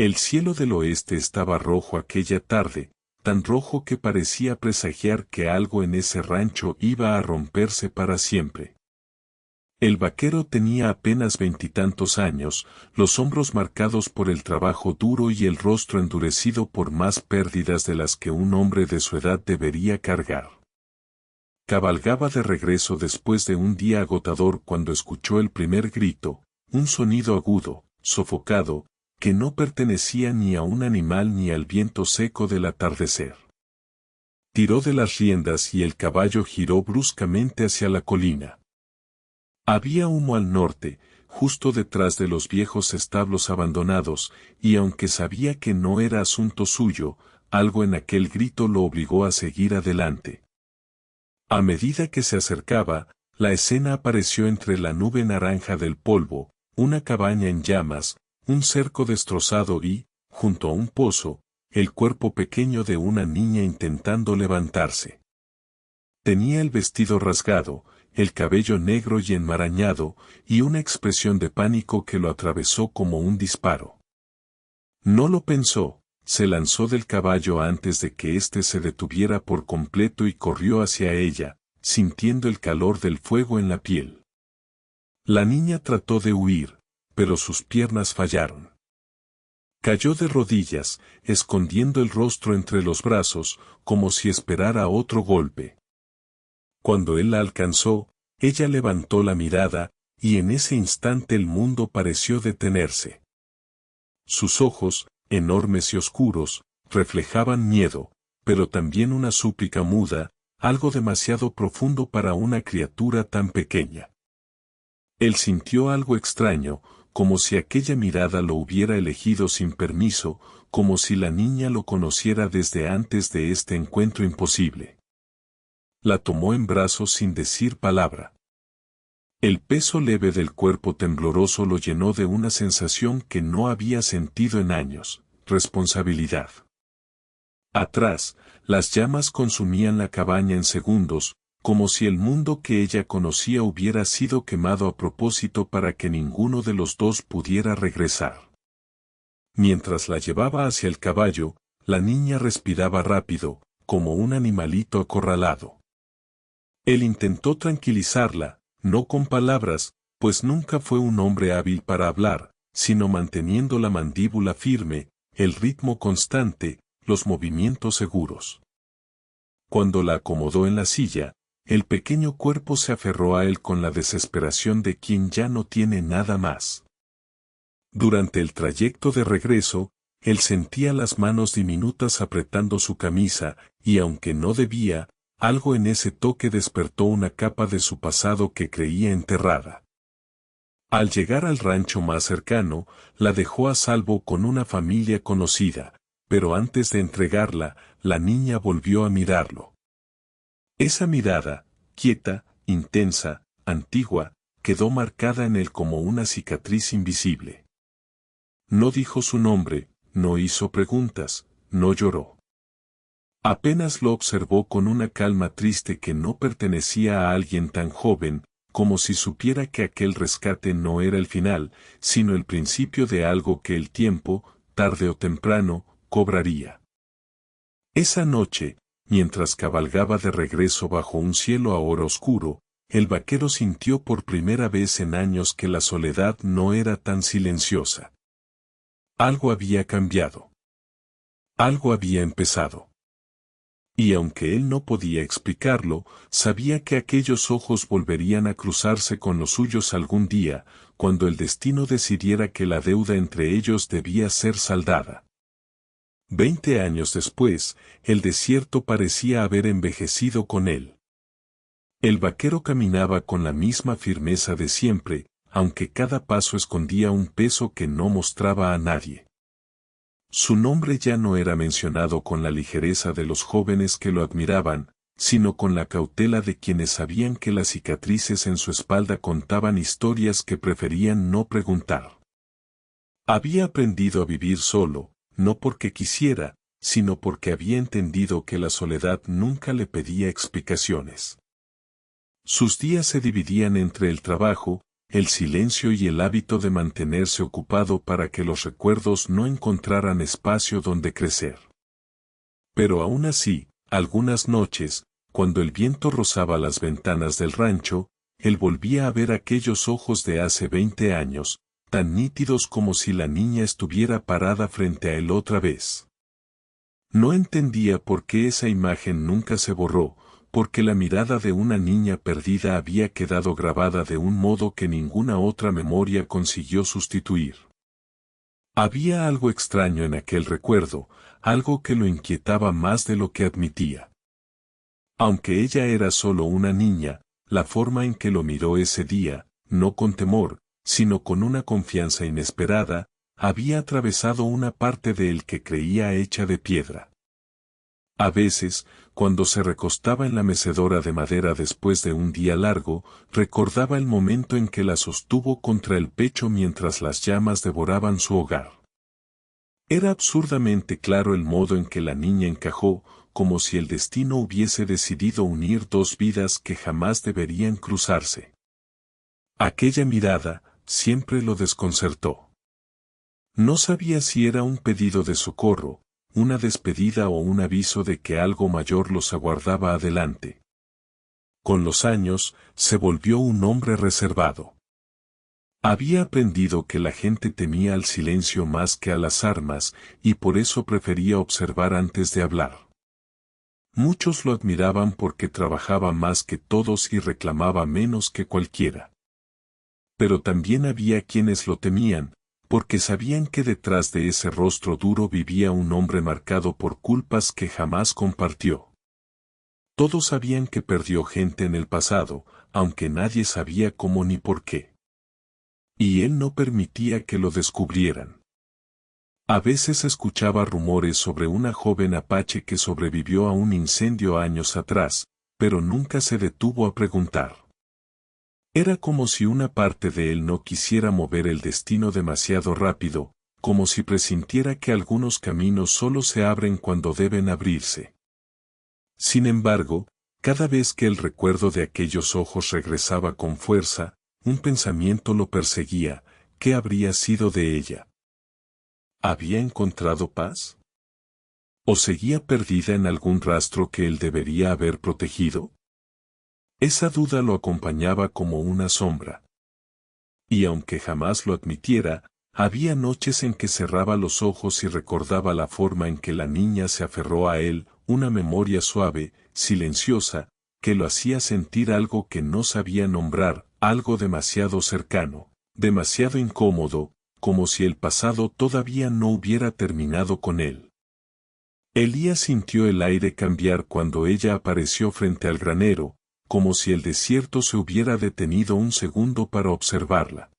El cielo del oeste estaba rojo aquella tarde, tan rojo que parecía presagiar que algo en ese rancho iba a romperse para siempre. El vaquero tenía apenas 20 años, los hombros marcados por el trabajo duro y el rostro endurecido por más pérdidas de las que un hombre de su edad debería cargar. Cabalgaba de regreso después de un día agotador cuando escuchó el primer grito, un sonido agudo, sofocado, que no pertenecía ni a un animal ni al viento seco del atardecer. Tiró de las riendas y el caballo giró bruscamente hacia la colina. Había humo al norte, justo detrás de los viejos establos abandonados, y aunque sabía que no era asunto suyo, algo en aquel grito lo obligó a seguir adelante. A medida que se acercaba, la escena apareció entre la nube naranja del polvo, una cabaña en llamas, un cerco destrozado y, junto a un pozo, el cuerpo pequeño de una niña intentando levantarse. Tenía el vestido rasgado, el cabello negro y enmarañado, y una expresión de pánico que lo atravesó como un disparo. No lo pensó, se lanzó del caballo antes de que éste se detuviera por completo y corrió hacia ella, sintiendo el calor del fuego en la piel. La niña trató de huir, pero sus piernas fallaron. Cayó de rodillas, escondiendo el rostro entre los brazos, como si esperara otro golpe. Cuando él la alcanzó, ella levantó la mirada, y en ese instante el mundo pareció detenerse. Sus ojos, enormes y oscuros, reflejaban miedo, pero también una súplica muda, algo demasiado profundo para una criatura tan pequeña. Él sintió algo extraño, como si aquella mirada lo hubiera elegido sin permiso, como si la niña lo conociera desde antes de este encuentro imposible. La tomó en brazos sin decir palabra. El peso leve del cuerpo tembloroso lo llenó de una sensación que no había sentido en años, responsabilidad. Atrás, las llamas consumían la cabaña en segundos, como si el mundo que ella conocía hubiera sido quemado a propósito para que ninguno de los dos pudiera regresar. Mientras la llevaba hacia el caballo, la niña respiraba rápido, como un animalito acorralado. Él intentó tranquilizarla, no con palabras, pues nunca fue un hombre hábil para hablar, sino manteniendo la mandíbula firme, el ritmo constante, los movimientos seguros. Cuando la acomodó en la silla, el pequeño cuerpo se aferró a él con la desesperación de quien ya no tiene nada más. Durante el trayecto de regreso, él sentía las manos diminutas apretando su camisa, y aunque no debía, algo en ese toque despertó una capa de su pasado que creía enterrada. Al llegar al rancho más cercano, la dejó a salvo con una familia conocida, pero antes de entregarla, la niña volvió a mirarlo. Esa mirada, quieta, intensa, antigua, quedó marcada en él como una cicatriz invisible. No dijo su nombre, no hizo preguntas, no lloró. Apenas lo observó con una calma triste que no pertenecía a alguien tan joven, como si supiera que aquel rescate no era el final, sino el principio de algo que el tiempo, tarde o temprano, cobraría. Esa noche, mientras cabalgaba de regreso bajo un cielo ahora oscuro, el vaquero sintió por primera vez en años que la soledad no era tan silenciosa. Algo había cambiado. Algo había empezado. Y aunque él no podía explicarlo, sabía que aquellos ojos volverían a cruzarse con los suyos algún día, cuando el destino decidiera que la deuda entre ellos debía ser saldada. 20 años después, el desierto parecía haber envejecido con él. El vaquero caminaba con la misma firmeza de siempre, aunque cada paso escondía un peso que no mostraba a nadie. Su nombre ya no era mencionado con la ligereza de los jóvenes que lo admiraban, sino con la cautela de quienes sabían que las cicatrices en su espalda contaban historias que preferían no preguntar. Había aprendido a vivir solo, no porque quisiera, sino porque había entendido que la soledad nunca le pedía explicaciones. Sus días se dividían entre el trabajo, el silencio y el hábito de mantenerse ocupado para que los recuerdos no encontraran espacio donde crecer. Pero aún así, algunas noches, cuando el viento rozaba las ventanas del rancho, él volvía a ver aquellos ojos de hace 20 años, tan nítidos como si la niña estuviera parada frente a él otra vez. No entendía por qué esa imagen nunca se borró, porque la mirada de una niña perdida había quedado grabada de un modo que ninguna otra memoria consiguió sustituir. Había algo extraño en aquel recuerdo, algo que lo inquietaba más de lo que admitía. Aunque ella era solo una niña, la forma en que lo miró ese día, no con temor, sino con una confianza inesperada, había atravesado una parte de él que creía hecha de piedra. A veces, cuando se recostaba en la mecedora de madera después de un día largo, recordaba el momento en que la sostuvo contra el pecho mientras las llamas devoraban su hogar. Era absurdamente claro el modo en que la niña encajó, como si el destino hubiese decidido unir dos vidas que jamás deberían cruzarse. Aquella mirada siempre lo desconcertó. No sabía si era un pedido de socorro, una despedida o un aviso de que algo mayor los aguardaba adelante. Con los años, se volvió un hombre reservado. Había aprendido que la gente temía al silencio más que a las armas, y por eso prefería observar antes de hablar. Muchos lo admiraban porque trabajaba más que todos y reclamaba menos que cualquiera. Pero también había quienes lo temían, porque sabían que detrás de ese rostro duro vivía un hombre marcado por culpas que jamás compartió. Todos sabían que perdió gente en el pasado, aunque nadie sabía cómo ni por qué. Y él no permitía que lo descubrieran. A veces escuchaba rumores sobre una joven apache que sobrevivió a un incendio años atrás, pero nunca se detuvo a preguntar. Era como si una parte de él no quisiera mover el destino demasiado rápido, como si presintiera que algunos caminos solo se abren cuando deben abrirse. Sin embargo, cada vez que el recuerdo de aquellos ojos regresaba con fuerza, un pensamiento lo perseguía: ¿qué habría sido de ella? ¿Había encontrado paz? ¿O seguía perdida en algún rastro que él debería haber protegido? Esa duda lo acompañaba como una sombra. Y aunque jamás lo admitiera, había noches en que cerraba los ojos y recordaba la forma en que la niña se aferró a él, una memoria suave, silenciosa, que lo hacía sentir algo que no sabía nombrar, algo demasiado cercano, demasiado incómodo, como si el pasado todavía no hubiera terminado con él. Elías sintió el aire cambiar cuando ella apareció frente al granero, como si el desierto se hubiera detenido un segundo para observarla.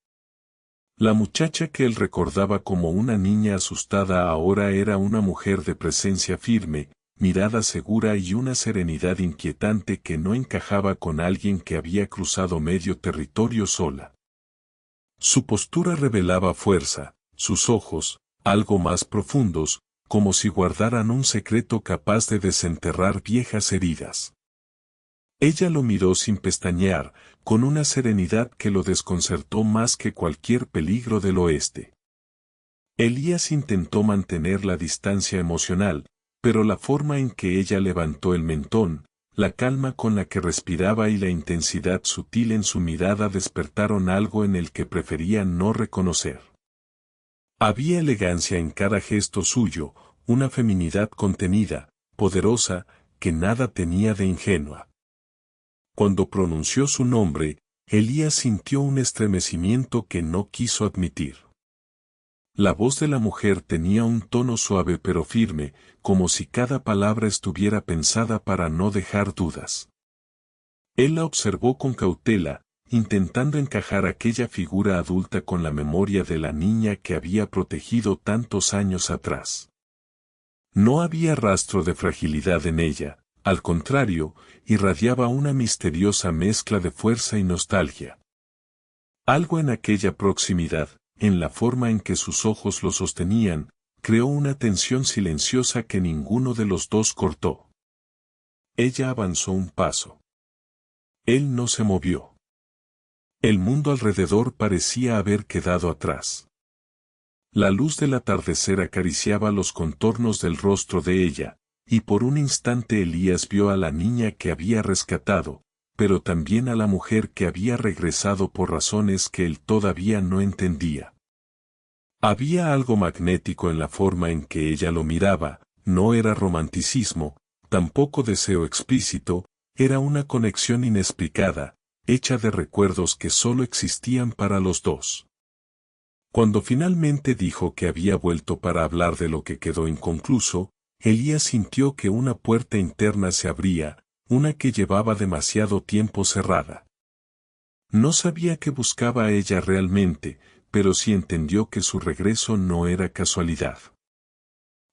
La muchacha que él recordaba como una niña asustada ahora era una mujer de presencia firme, mirada segura y una serenidad inquietante que no encajaba con alguien que había cruzado medio territorio sola. Su postura revelaba fuerza, sus ojos, algo más profundos, como si guardaran un secreto capaz de desenterrar viejas heridas. Ella lo miró sin pestañear, con una serenidad que lo desconcertó más que cualquier peligro del oeste. Elías intentó mantener la distancia emocional, pero la forma en que ella levantó el mentón, la calma con la que respiraba y la intensidad sutil en su mirada despertaron algo en el que prefería no reconocer. Había elegancia en cada gesto suyo, una feminidad contenida, poderosa, que nada tenía de ingenua. Cuando pronunció su nombre, Elías sintió un estremecimiento que no quiso admitir. La voz de la mujer tenía un tono suave pero firme, como si cada palabra estuviera pensada para no dejar dudas. Él la observó con cautela, intentando encajar aquella figura adulta con la memoria de la niña que había protegido tantos años atrás. No había rastro de fragilidad en ella, al contrario, irradiaba una misteriosa mezcla de fuerza y nostalgia. Algo en aquella proximidad, en la forma en que sus ojos lo sostenían, creó una tensión silenciosa que ninguno de los dos cortó. Ella avanzó un paso. Él no se movió. El mundo alrededor parecía haber quedado atrás. La luz del atardecer acariciaba los contornos del rostro de ella, y por un instante Elías vio a la niña que había rescatado, pero también a la mujer que había regresado por razones que él todavía no entendía. Había algo magnético en la forma en que ella lo miraba, no era romanticismo, tampoco deseo explícito, era una conexión inexplicada, hecha de recuerdos que solo existían para los dos. Cuando finalmente dijo que había vuelto para hablar de lo que quedó inconcluso, Elías sintió que una puerta interna se abría, una que llevaba demasiado tiempo cerrada. No sabía qué buscaba ella realmente, pero sí entendió que su regreso no era casualidad.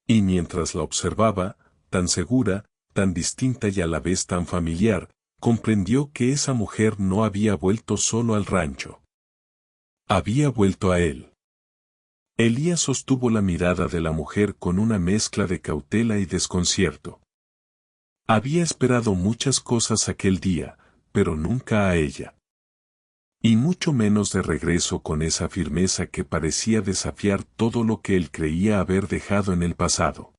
Y mientras la observaba, tan segura, tan distinta y a la vez tan familiar, comprendió que esa mujer no había vuelto solo al rancho. Había vuelto a él. Elías sostuvo la mirada de la mujer con una mezcla de cautela y desconcierto. Había esperado muchas cosas aquel día, pero nunca a ella. Y mucho menos de regreso con esa firmeza que parecía desafiar todo lo que él creía haber dejado en el pasado.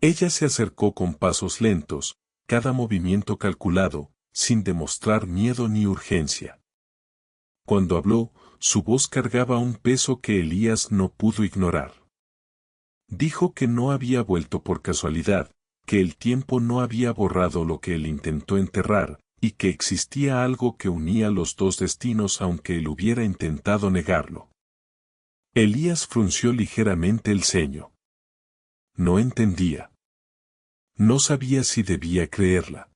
Ella se acercó con pasos lentos, cada movimiento calculado, sin demostrar miedo ni urgencia. Cuando habló, su voz cargaba un peso que Elías no pudo ignorar. Dijo que no había vuelto por casualidad, que el tiempo no había borrado lo que él intentó enterrar, y que existía algo que unía los dos destinos aunque él hubiera intentado negarlo. Elías frunció ligeramente el ceño. No entendía. No sabía si debía creerla.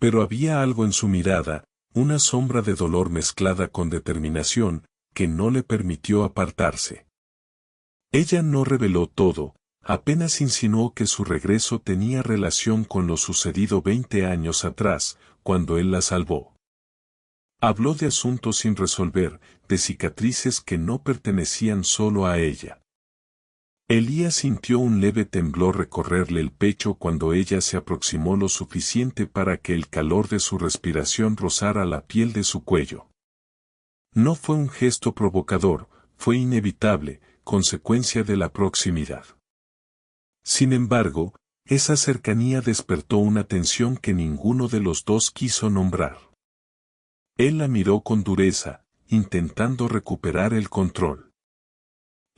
Pero había algo en su mirada, una sombra de dolor mezclada con determinación, que no le permitió apartarse. Ella no reveló todo, apenas insinuó que su regreso tenía relación con lo sucedido 20 años atrás, cuando él la salvó. Habló de asuntos sin resolver, de cicatrices que no pertenecían solo a ella. Elías sintió un leve temblor recorrerle el pecho cuando ella se aproximó lo suficiente para que el calor de su respiración rozara la piel de su cuello. No fue un gesto provocador, fue inevitable, consecuencia de la proximidad. Sin embargo, esa cercanía despertó una tensión que ninguno de los dos quiso nombrar. Él la miró con dureza, intentando recuperar el control.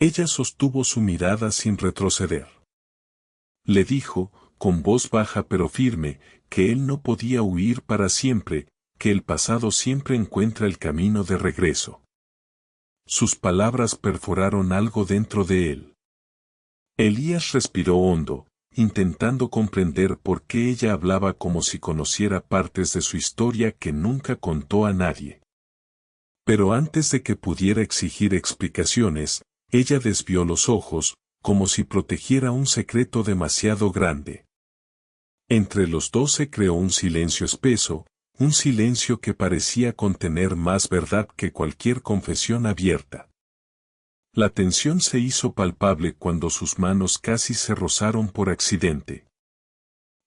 Ella sostuvo su mirada sin retroceder. Le dijo, con voz baja pero firme, que él no podía huir para siempre, que el pasado siempre encuentra el camino de regreso. Sus palabras perforaron algo dentro de él. Elías respiró hondo, intentando comprender por qué ella hablaba como si conociera partes de su historia que nunca contó a nadie. Pero antes de que pudiera exigir explicaciones, ella desvió los ojos, como si protegiera un secreto demasiado grande. Entre los dos se creó un silencio espeso, un silencio que parecía contener más verdad que cualquier confesión abierta. La tensión se hizo palpable cuando sus manos casi se rozaron por accidente.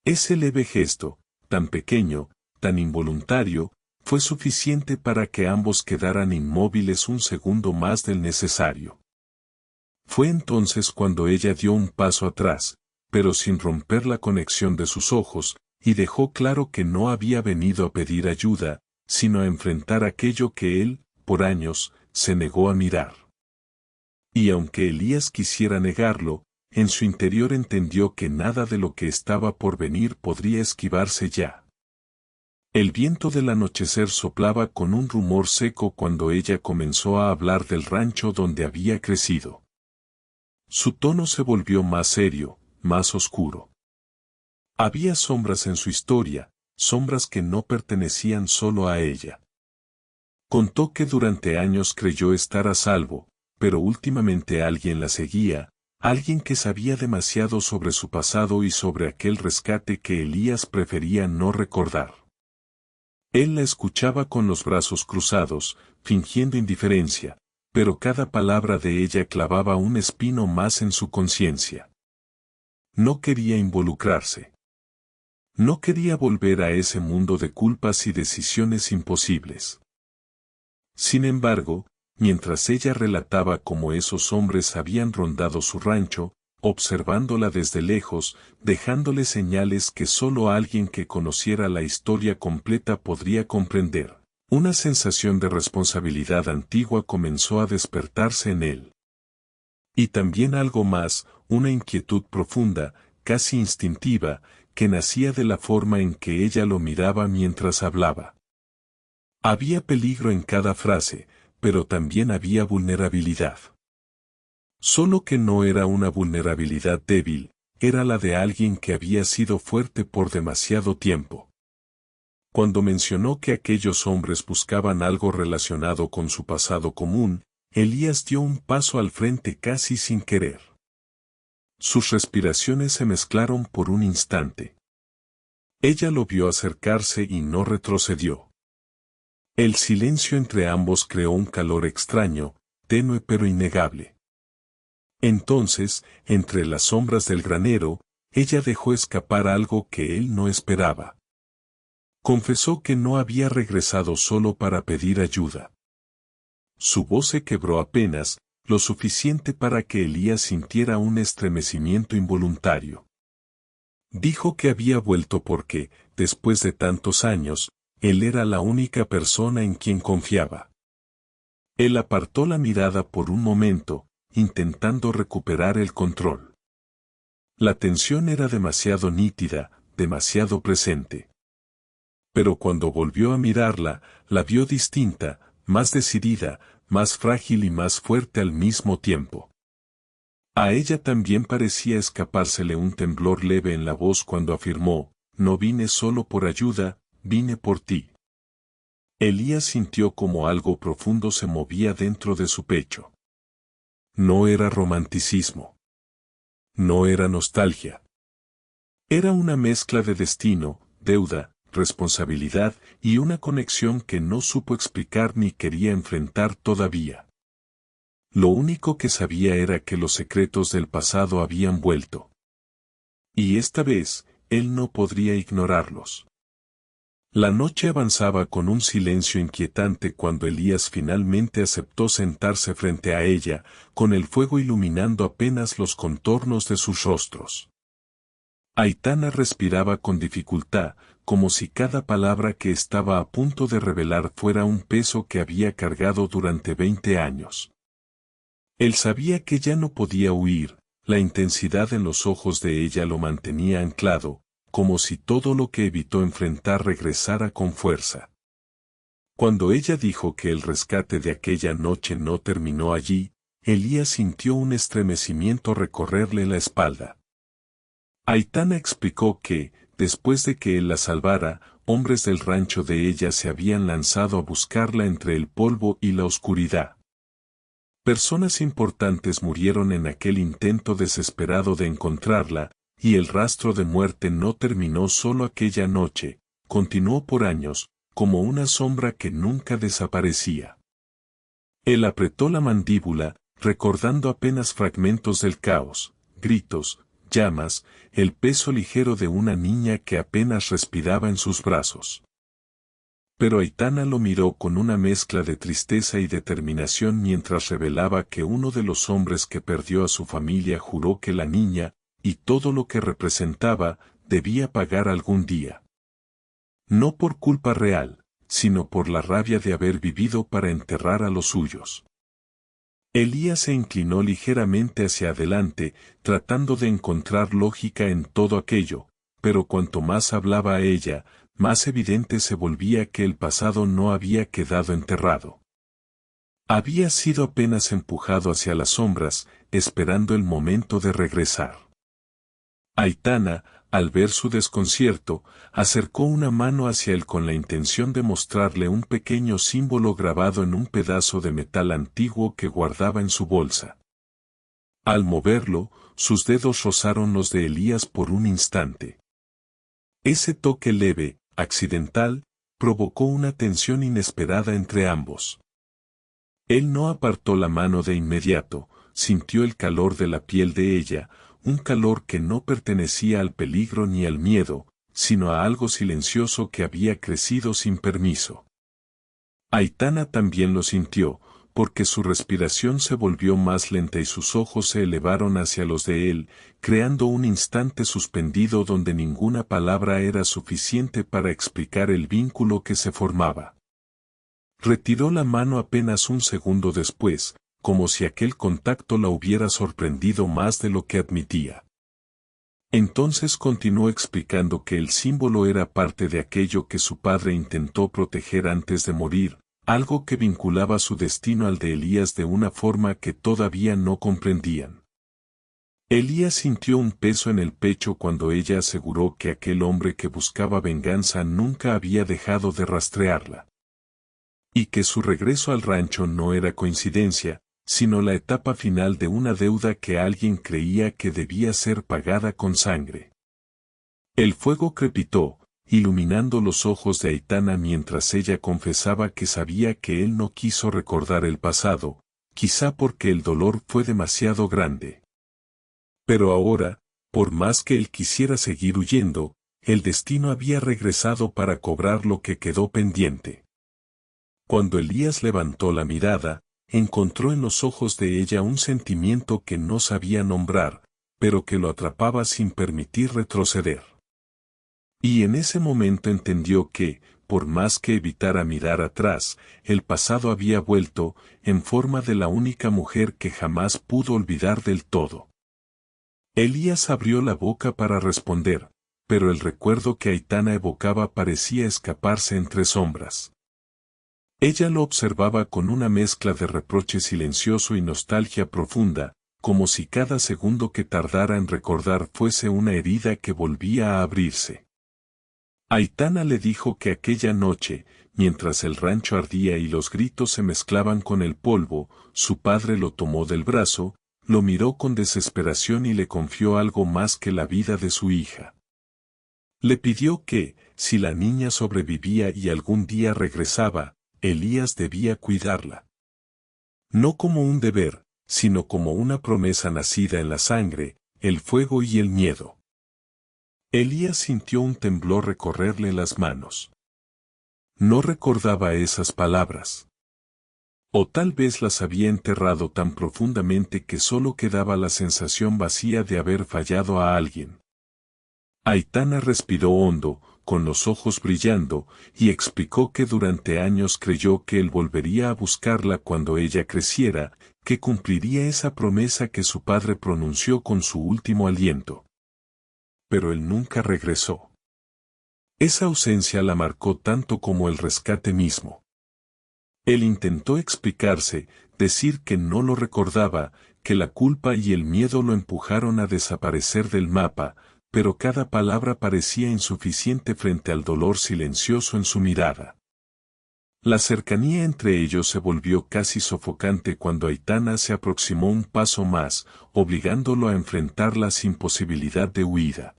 Ese leve gesto, tan pequeño, tan involuntario, fue suficiente para que ambos quedaran inmóviles un segundo más del necesario. Fue entonces cuando ella dio un paso atrás, pero sin romper la conexión de sus ojos, y dejó claro que no había venido a pedir ayuda, sino a enfrentar aquello que él, por años, se negó a mirar. Y aunque Elías quisiera negarlo, en su interior entendió que nada de lo que estaba por venir podría esquivarse ya. El viento del anochecer soplaba con un rumor seco cuando ella comenzó a hablar del rancho donde había crecido. Su tono se volvió más serio, más oscuro. Había sombras en su historia, sombras que no pertenecían solo a ella. Contó que durante años creyó estar a salvo, pero últimamente alguien la seguía, alguien que sabía demasiado sobre su pasado y sobre aquel rescate que Elías prefería no recordar. Él la escuchaba con los brazos cruzados, fingiendo indiferencia, pero cada palabra de ella clavaba un espino más en su conciencia. No quería involucrarse. No quería volver a ese mundo de culpas y decisiones imposibles. Sin embargo, mientras ella relataba cómo esos hombres habían rondado su rancho, observándola desde lejos, dejándole señales que solo alguien que conociera la historia completa podría comprender, una sensación de responsabilidad antigua comenzó a despertarse en él. Y también algo más, una inquietud profunda, casi instintiva, que nacía de la forma en que ella lo miraba mientras hablaba. Había peligro en cada frase, pero también había vulnerabilidad. Solo que no era una vulnerabilidad débil, era la de alguien que había sido fuerte por demasiado tiempo. Cuando mencionó que aquellos hombres buscaban algo relacionado con su pasado común, Elías dio un paso al frente casi sin querer. Sus respiraciones se mezclaron por un instante. Ella lo vio acercarse y no retrocedió. El silencio entre ambos creó un calor extraño, tenue pero innegable. Entonces, entre las sombras del granero, ella dejó escapar algo que él no esperaba. Confesó que no había regresado solo para pedir ayuda. Su voz se quebró apenas, lo suficiente para que Elías sintiera un estremecimiento involuntario. Dijo que había vuelto porque, después de tantos años, él era la única persona en quien confiaba. Él apartó la mirada por un momento, intentando recuperar el control. La tensión era demasiado nítida, demasiado presente. Pero cuando volvió a mirarla, la vio distinta, más decidida, más frágil y más fuerte al mismo tiempo. A ella también parecía escapársele un temblor leve en la voz cuando afirmó, «No vine solo por ayuda, vine por ti». Elías sintió como algo profundo se movía dentro de su pecho. No era romanticismo. No era nostalgia. Era una mezcla de destino, deuda, responsabilidad y una conexión que no supo explicar ni quería enfrentar todavía. Lo único que sabía era que los secretos del pasado habían vuelto. Y esta vez, él no podría ignorarlos. La noche avanzaba con un silencio inquietante cuando Elías finalmente aceptó sentarse frente a ella, con el fuego iluminando apenas los contornos de sus rostros. Aitana respiraba con dificultad, como si cada palabra que estaba a punto de revelar fuera un peso que había cargado durante 20 años. Él sabía que ya no podía huir, la intensidad en los ojos de ella lo mantenía anclado, como si todo lo que evitó enfrentar regresara con fuerza. Cuando ella dijo que el rescate de aquella noche no terminó allí, Elías sintió un estremecimiento recorrerle la espalda. Aitana explicó que, después de que él la salvara, hombres del rancho de ella se habían lanzado a buscarla entre el polvo y la oscuridad. Personas importantes murieron en aquel intento desesperado de encontrarla, y el rastro de muerte no terminó solo aquella noche, continuó por años, como una sombra que nunca desaparecía. Él apretó la mandíbula, recordando apenas fragmentos del caos, gritos, llamas, el peso ligero de una niña que apenas respiraba en sus brazos. Pero Aitana lo miró con una mezcla de tristeza y determinación mientras revelaba que uno de los hombres que perdió a su familia juró que la niña, y todo lo que representaba, debía pagar algún día. No por culpa real, sino por la rabia de haber vivido para enterrar a los suyos. Elías se inclinó ligeramente hacia adelante, tratando de encontrar lógica en todo aquello, pero cuanto más hablaba ella, más evidente se volvía que el pasado no había quedado enterrado. Había sido apenas empujado hacia las sombras, esperando el momento de regresar. Aitana, al ver su desconcierto, acercó una mano hacia él con la intención de mostrarle un pequeño símbolo grabado en un pedazo de metal antiguo que guardaba en su bolsa. Al moverlo, sus dedos rozaron los de Elías por un instante. Ese toque leve, accidental, provocó una tensión inesperada entre ambos. Él no apartó la mano de inmediato, sintió el calor de la piel de ella, un calor que no pertenecía al peligro ni al miedo, sino a algo silencioso que había crecido sin permiso. Aitana también lo sintió, porque su respiración se volvió más lenta y sus ojos se elevaron hacia los de él, creando un instante suspendido donde ninguna palabra era suficiente para explicar el vínculo que se formaba. Retiró la mano apenas un segundo después, como si aquel contacto la hubiera sorprendido más de lo que admitía. Entonces continuó explicando que el símbolo era parte de aquello que su padre intentó proteger antes de morir, algo que vinculaba su destino al de Elías de una forma que todavía no comprendían. Elías sintió un peso en el pecho cuando ella aseguró que aquel hombre que buscaba venganza nunca había dejado de rastrearla. Y que su regreso al rancho no era coincidencia, sino la etapa final de una deuda que alguien creía que debía ser pagada con sangre. El fuego crepitó, iluminando los ojos de Aitana mientras ella confesaba que sabía que él no quiso recordar el pasado, quizá porque el dolor fue demasiado grande. Pero ahora, por más que él quisiera seguir huyendo, el destino había regresado para cobrar lo que quedó pendiente. Cuando Elías levantó la mirada, encontró en los ojos de ella un sentimiento que no sabía nombrar, pero que lo atrapaba sin permitir retroceder. Y en ese momento entendió que, por más que evitara mirar atrás, el pasado había vuelto, en forma de la única mujer que jamás pudo olvidar del todo. Elías abrió la boca para responder, pero el recuerdo que Aitana evocaba parecía escaparse entre sombras. Ella lo observaba con una mezcla de reproche silencioso y nostalgia profunda, como si cada segundo que tardara en recordar fuese una herida que volvía a abrirse. Aitana le dijo que aquella noche, mientras el rancho ardía y los gritos se mezclaban con el polvo, su padre lo tomó del brazo, lo miró con desesperación y le confió algo más que la vida de su hija. Le pidió que, si la niña sobrevivía y algún día regresaba, Elías debía cuidarla. No como un deber, sino como una promesa nacida en la sangre, el fuego y el miedo. Elías sintió un temblor recorrerle las manos. No recordaba esas palabras. O tal vez las había enterrado tan profundamente que solo quedaba la sensación vacía de haber fallado a alguien. Aitana respiró hondo, con los ojos brillando, y explicó que durante años creyó que él volvería a buscarla cuando ella creciera, que cumpliría esa promesa que su padre pronunció con su último aliento. Pero él nunca regresó. Esa ausencia la marcó tanto como el rescate mismo. Él intentó explicarse, decir que no lo recordaba, que la culpa y el miedo lo empujaron a desaparecer del mapa, pero cada palabra parecía insuficiente frente al dolor silencioso en su mirada. La cercanía entre ellos se volvió casi sofocante cuando Aitana se aproximó un paso más, obligándolo a enfrentarla sin posibilidad de huida.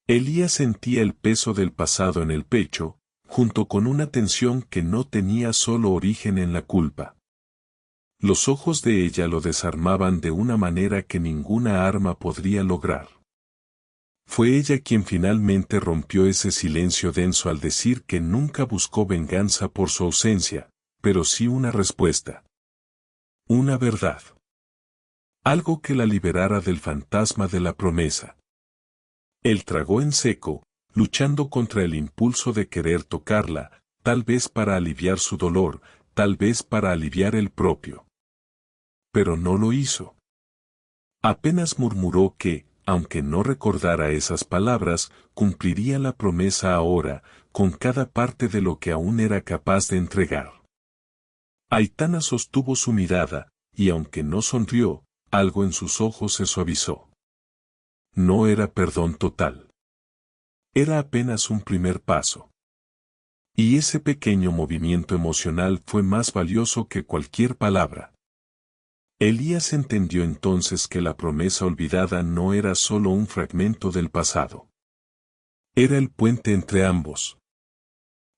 Elías sentía el peso del pasado en el pecho, junto con una tensión que no tenía solo origen en la culpa. Los ojos de ella lo desarmaban de una manera que ninguna arma podría lograr. Fue ella quien finalmente rompió ese silencio denso al decir que nunca buscó venganza por su ausencia, pero sí una respuesta. Una verdad. Algo que la liberara del fantasma de la promesa. Él tragó en seco, luchando contra el impulso de querer tocarla, tal vez para aliviar su dolor, tal vez para aliviar el propio. Pero no lo hizo. Apenas murmuró que, aunque no recordara esas palabras, cumpliría la promesa ahora, con cada parte de lo que aún era capaz de entregar. Aitana sostuvo su mirada, y aunque no sonrió, algo en sus ojos se suavizó. No era perdón total. Era apenas un primer paso. Y ese pequeño movimiento emocional fue más valioso que cualquier palabra. Elías entendió entonces que la promesa olvidada no era solo un fragmento del pasado. Era el puente entre ambos.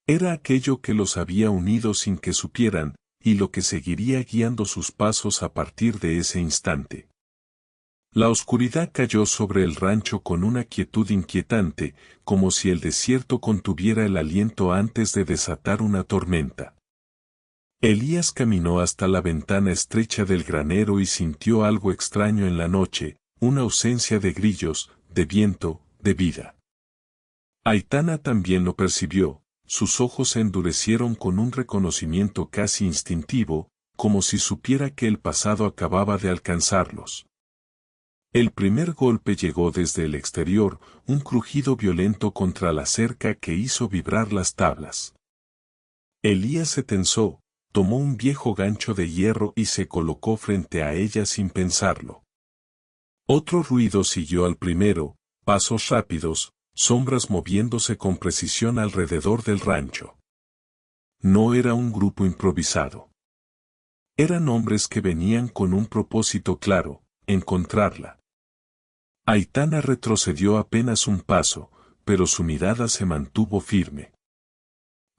Era aquello que los había unido sin que supieran, y lo que seguiría guiando sus pasos a partir de ese instante. La oscuridad cayó sobre el rancho con una quietud inquietante, como si el desierto contuviera el aliento antes de desatar una tormenta. Elías caminó hasta la ventana estrecha del granero y sintió algo extraño en la noche, una ausencia de grillos, de viento, de vida. Aitana también lo percibió, sus ojos se endurecieron con un reconocimiento casi instintivo, como si supiera que el pasado acababa de alcanzarlos. El primer golpe llegó desde el exterior, un crujido violento contra la cerca que hizo vibrar las tablas. Elías se tensó, tomó un viejo gancho de hierro y se colocó frente a ella sin pensarlo. Otro ruido siguió al primero, pasos rápidos, sombras moviéndose con precisión alrededor del rancho. No era un grupo improvisado. Eran hombres que venían con un propósito claro, encontrarla. Aitana retrocedió apenas un paso, pero su mirada se mantuvo firme.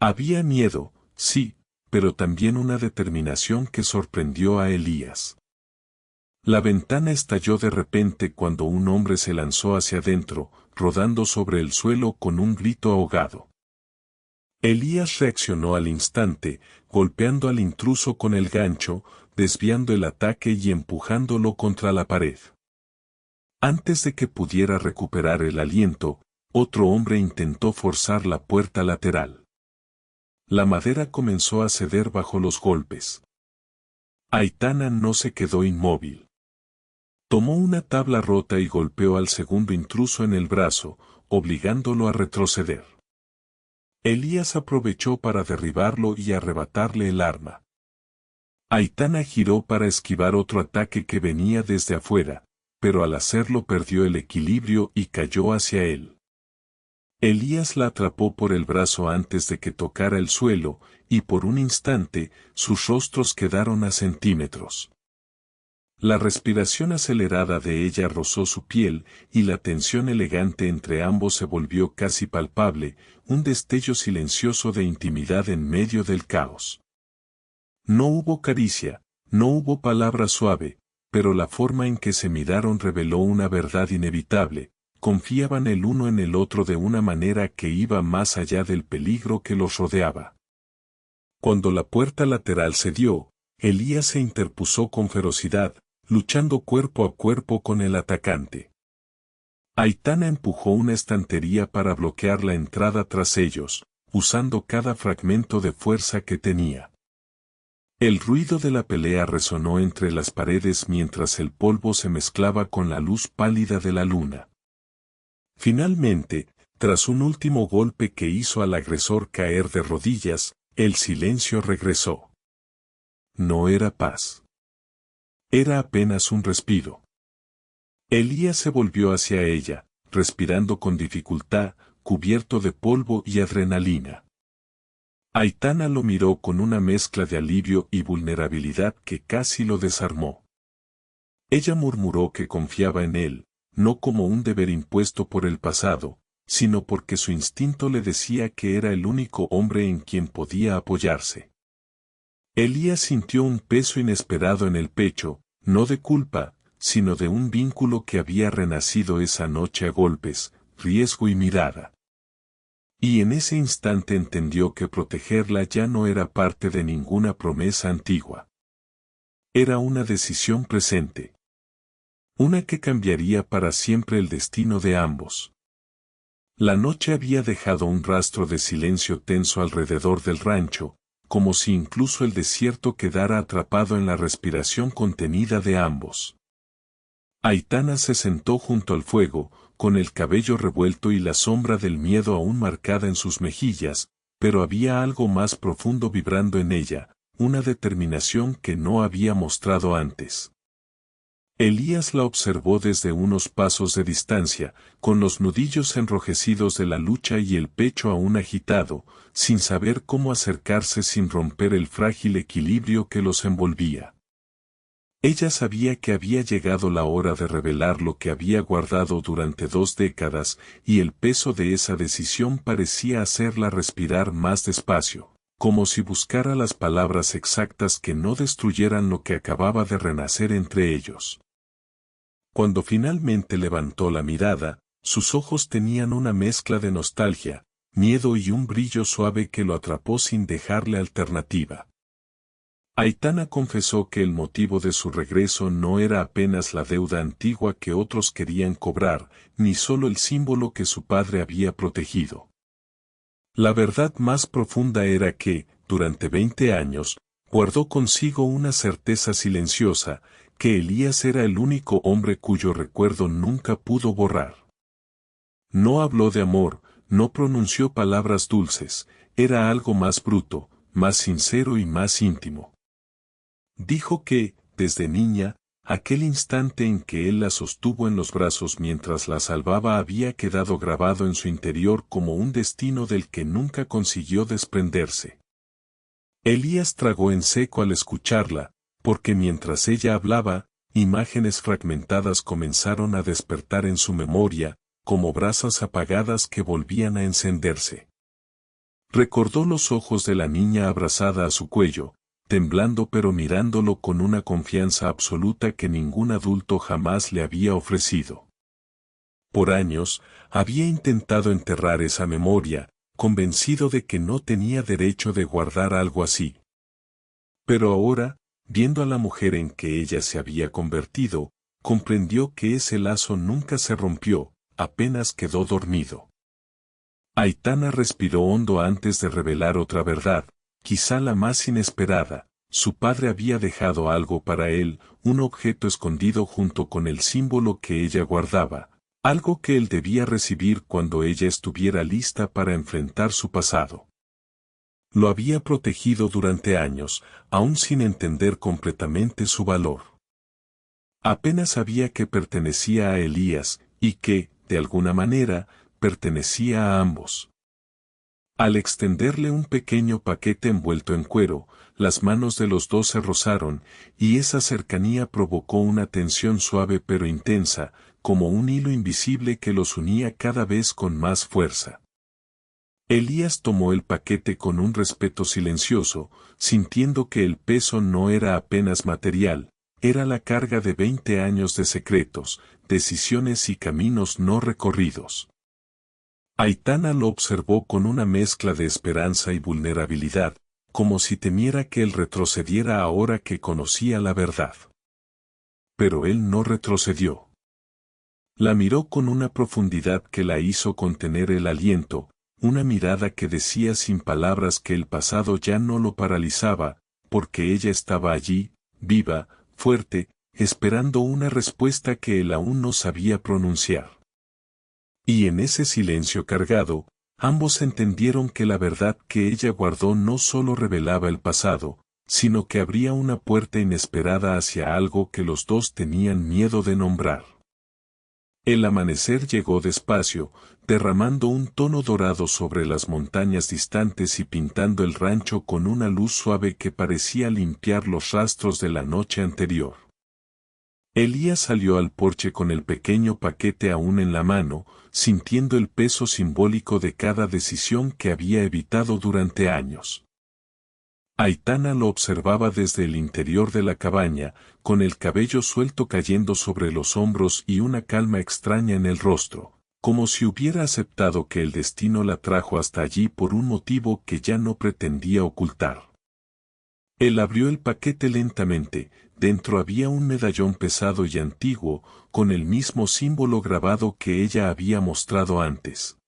Había miedo, sí, pero también una determinación que sorprendió a Elías. La ventana estalló de repente cuando un hombre se lanzó hacia adentro, rodando sobre el suelo con un grito ahogado. Elías reaccionó al instante, golpeando al intruso con el gancho, desviando el ataque y empujándolo contra la pared. Antes de que pudiera recuperar el aliento, otro hombre intentó forzar la puerta lateral. La madera comenzó a ceder bajo los golpes. Aitana no se quedó inmóvil. Tomó una tabla rota y golpeó al segundo intruso en el brazo, obligándolo a retroceder. Elías aprovechó para derribarlo y arrebatarle el arma. Aitana giró para esquivar otro ataque que venía desde afuera, pero al hacerlo perdió el equilibrio y cayó hacia él. Elías la atrapó por el brazo antes de que tocara el suelo, y por un instante, sus rostros quedaron a centímetros. La respiración acelerada de ella rozó su piel, y la tensión elegante entre ambos se volvió casi palpable, un destello silencioso de intimidad en medio del caos. No hubo caricia, no hubo palabra suave, pero la forma en que se miraron reveló una verdad inevitable. Confiaban el uno en el otro de una manera que iba más allá del peligro que los rodeaba. Cuando la puerta lateral cedió, Elías se interpuso con ferocidad, luchando cuerpo a cuerpo con el atacante. Aitana empujó una estantería para bloquear la entrada tras ellos, usando cada fragmento de fuerza que tenía. El ruido de la pelea resonó entre las paredes mientras el polvo se mezclaba con la luz pálida de la luna. Finalmente, tras un último golpe que hizo al agresor caer de rodillas, el silencio regresó. No era paz. Era apenas un respiro. Elías se volvió hacia ella, respirando con dificultad, cubierto de polvo y adrenalina. Aitana lo miró con una mezcla de alivio y vulnerabilidad que casi lo desarmó. Ella murmuró que confiaba en él, no como un deber impuesto por el pasado, sino porque su instinto le decía que era el único hombre en quien podía apoyarse. Elías sintió un peso inesperado en el pecho, no de culpa, sino de un vínculo que había renacido esa noche a golpes, riesgo y mirada. Y en ese instante entendió que protegerla ya no era parte de ninguna promesa antigua. Era una decisión presente. Una que cambiaría para siempre el destino de ambos. La noche había dejado un rastro de silencio tenso alrededor del rancho, como si incluso el desierto quedara atrapado en la respiración contenida de ambos. Aitana se sentó junto al fuego, con el cabello revuelto y la sombra del miedo aún marcada en sus mejillas, pero había algo más profundo vibrando en ella, una determinación que no había mostrado antes. Elías la observó desde unos pasos de distancia, con los nudillos enrojecidos de la lucha y el pecho aún agitado, sin saber cómo acercarse sin romper el frágil equilibrio que los envolvía. Ella sabía que había llegado la hora de revelar lo que había guardado durante 2 décadas, y el peso de esa decisión parecía hacerla respirar más despacio, como si buscara las palabras exactas que no destruyeran lo que acababa de renacer entre ellos. Cuando finalmente levantó la mirada, sus ojos tenían una mezcla de nostalgia, miedo y un brillo suave que lo atrapó sin dejarle alternativa. Aitana confesó que el motivo de su regreso no era apenas la deuda antigua que otros querían cobrar, ni solo el símbolo que su padre había protegido. La verdad más profunda era que, durante 20 años, guardó consigo una certeza silenciosa, que Elías era el único hombre cuyo recuerdo nunca pudo borrar. No habló de amor, no pronunció palabras dulces, era algo más bruto, más sincero y más íntimo. Dijo que, desde niña, aquel instante en que él la sostuvo en los brazos mientras la salvaba había quedado grabado en su interior como un destino del que nunca consiguió desprenderse. Elías tragó en seco al escucharla, porque mientras ella hablaba, imágenes fragmentadas comenzaron a despertar en su memoria, como brasas apagadas que volvían a encenderse. Recordó los ojos de la niña abrazada a su cuello, temblando pero mirándolo con una confianza absoluta que ningún adulto jamás le había ofrecido. Por años, había intentado enterrar esa memoria, convencido de que no tenía derecho de guardar algo así. Pero ahora, viendo a la mujer en que ella se había convertido, comprendió que ese lazo nunca se rompió, apenas quedó dormido. Aitana respiró hondo antes de revelar otra verdad, quizá la más inesperada. Su padre había dejado algo para él, un objeto escondido junto con el símbolo que ella guardaba, algo que él debía recibir cuando ella estuviera lista para enfrentar su pasado. Lo había protegido durante años, aún sin entender completamente su valor. Apenas sabía que pertenecía a Elías, y que, de alguna manera, pertenecía a ambos. Al extenderle un pequeño paquete envuelto en cuero, las manos de los dos se rozaron, y esa cercanía provocó una tensión suave pero intensa, como un hilo invisible que los unía cada vez con más fuerza. Elías tomó el paquete con un respeto silencioso, sintiendo que el peso no era apenas material, era la carga de 20 años de secretos, decisiones y caminos no recorridos. Aitana lo observó con una mezcla de esperanza y vulnerabilidad, como si temiera que él retrocediera ahora que conocía la verdad. Pero él no retrocedió. La miró con una profundidad que la hizo contener el aliento, una mirada que decía sin palabras que el pasado ya no lo paralizaba, porque ella estaba allí, viva, fuerte, esperando una respuesta que él aún no sabía pronunciar. Y en ese silencio cargado, ambos entendieron que la verdad que ella guardó no solo revelaba el pasado, sino que abría una puerta inesperada hacia algo que los dos tenían miedo de nombrar. El amanecer llegó despacio, derramando un tono dorado sobre las montañas distantes y pintando el rancho con una luz suave que parecía limpiar los rastros de la noche anterior. Elías salió al porche con el pequeño paquete aún en la mano, sintiendo el peso simbólico de cada decisión que había evitado durante años. Aitana lo observaba desde el interior de la cabaña, con el cabello suelto cayendo sobre los hombros y una calma extraña en el rostro, como si hubiera aceptado que el destino la trajo hasta allí por un motivo que ya no pretendía ocultar. Él abrió el paquete lentamente, dentro había un medallón pesado y antiguo, con el mismo símbolo grabado que ella había mostrado antes.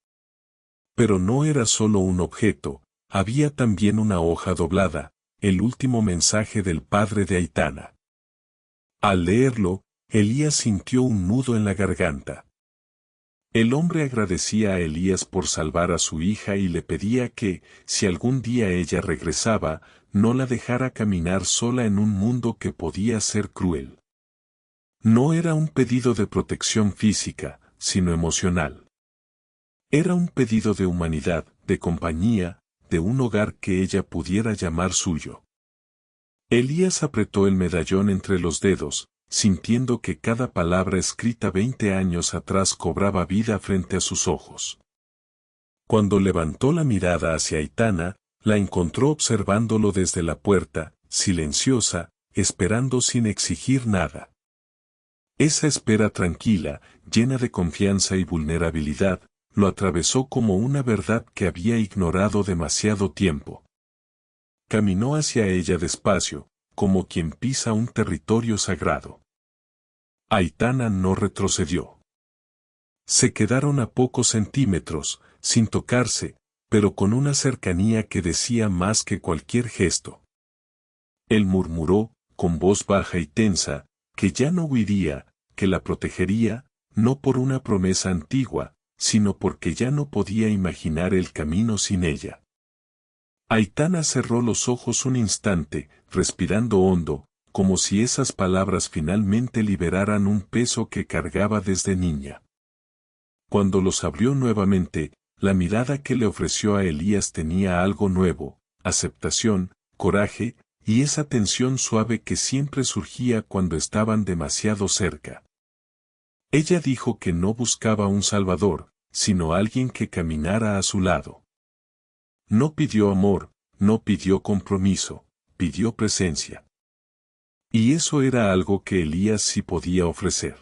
Pero no era solo un objeto, había también una hoja doblada, el último mensaje del padre de Aitana. Al leerlo, Elías sintió un nudo en la garganta. El hombre agradecía a Elías por salvar a su hija y le pedía que, si algún día ella regresaba, no la dejara caminar sola en un mundo que podía ser cruel. No era un pedido de protección física, sino emocional. Era un pedido de humanidad, de compañía, de un hogar que ella pudiera llamar suyo. Elías apretó el medallón entre los dedos, sintiendo que cada palabra escrita 20 años atrás cobraba vida frente a sus ojos. Cuando levantó la mirada hacia Aitana, la encontró observándolo desde la puerta, silenciosa, esperando sin exigir nada. Esa espera tranquila, llena de confianza y vulnerabilidad, lo atravesó como una verdad que había ignorado demasiado tiempo. Caminó hacia ella despacio, como quien pisa un territorio sagrado. Aitana no retrocedió. Se quedaron a pocos centímetros, sin tocarse, pero con una cercanía que decía más que cualquier gesto. Él murmuró, con voz baja y tensa, que ya no huiría, que la protegería, no por una promesa antigua, sino porque ya no podía imaginar el camino sin ella. Aitana cerró los ojos un instante, respirando hondo, como si esas palabras finalmente liberaran un peso que cargaba desde niña. Cuando los abrió nuevamente, la mirada que le ofreció a Elías tenía algo nuevo, aceptación, coraje, y esa tensión suave que siempre surgía cuando estaban demasiado cerca. Ella dijo que no buscaba un salvador, sino alguien que caminara a su lado. No pidió amor, no pidió compromiso, pidió presencia. Y eso era algo que Elías sí podía ofrecer.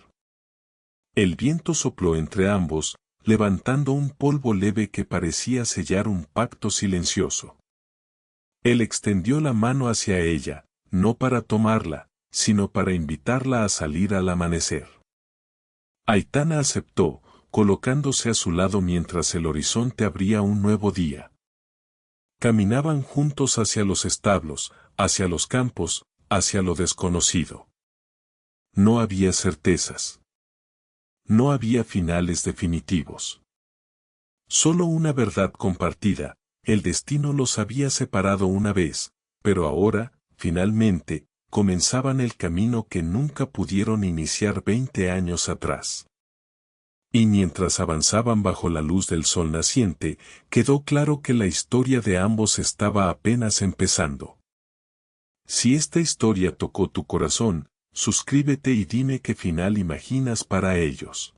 El viento sopló entre ambos, levantando un polvo leve que parecía sellar un pacto silencioso. Él extendió la mano hacia ella, no para tomarla, sino para invitarla a salir al amanecer. Aitana aceptó, colocándose a su lado mientras el horizonte abría un nuevo día. Caminaban juntos hacia los establos, hacia los campos, hacia lo desconocido. No había certezas. No había finales definitivos. Solo una verdad compartida, el destino los había separado una vez, pero ahora, finalmente, comenzaban el camino que nunca pudieron iniciar 20 años atrás. Y mientras avanzaban bajo la luz del sol naciente, quedó claro que la historia de ambos estaba apenas empezando. Si esta historia tocó tu corazón, suscríbete y dime qué final imaginas para ellos.